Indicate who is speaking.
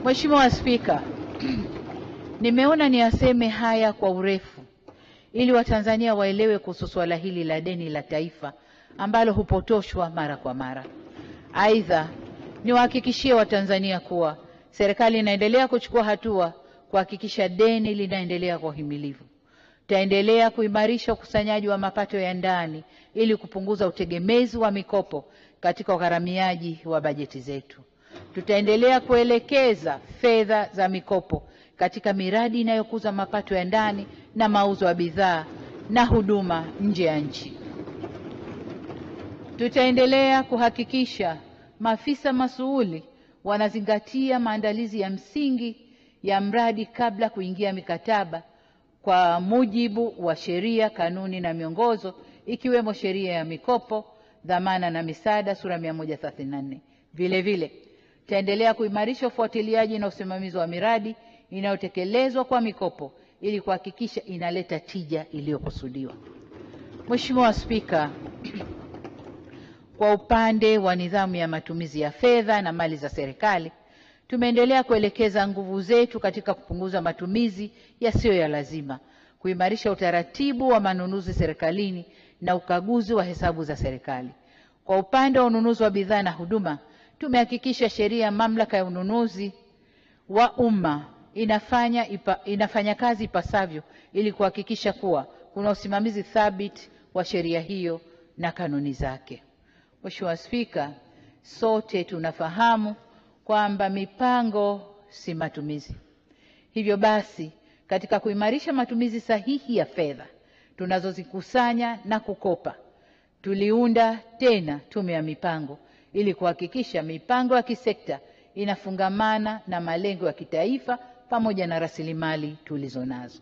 Speaker 1: Mheshimiwa Spika, nimeona niyaseme haya kwa urefu ili Watanzania waelewe kuhusu swala hili la deni la taifa ambalo hupotoshwa mara kwa mara. Aidha, niwahakikishie Watanzania kuwa serikali inaendelea kuchukua hatua kuhakikisha deni linaendelea kwa uhimilivu. Tutaendelea kuimarisha ukusanyaji wa mapato ya ndani ili kupunguza utegemezi wa mikopo katika ugharamiaji wa bajeti zetu. Tutaendelea kuelekeza fedha za mikopo katika miradi inayokuza mapato ya ndani na mauzo ya bidhaa na huduma nje ya nchi. Tutaendelea kuhakikisha maafisa masuuli wanazingatia maandalizi ya msingi ya mradi kabla kuingia mikataba kwa mujibu wa sheria, kanuni na miongozo ikiwemo sheria ya mikopo, dhamana na misaada sura 134. Vile vile tutaendelea kuimarisha ufuatiliaji na usimamizi wa miradi inayotekelezwa kwa mikopo ili kuhakikisha inaleta tija iliyokusudiwa. Mheshimiwa Spika, kwa upande wa nidhamu ya matumizi ya fedha na mali za serikali, tumeendelea kuelekeza nguvu zetu katika kupunguza matumizi yasiyo ya lazima, kuimarisha utaratibu wa manunuzi serikalini na ukaguzi wa hesabu za serikali. Kwa upande wa ununuzi wa bidhaa na huduma, tumehakikisha sheria ya mamlaka ya ununuzi wa umma inafanya kazi ipasavyo ili kuhakikisha kuwa kuna usimamizi thabiti wa sheria hiyo na kanuni zake. Mheshimiwa Spika, sote tunafahamu kwamba mipango si matumizi. Hivyo basi, katika kuimarisha matumizi sahihi ya fedha tunazozikusanya na kukopa, tuliunda tena tume ya mipango ili kuhakikisha mipango ya kisekta inafungamana na malengo ya kitaifa pamoja na rasilimali tulizonazo.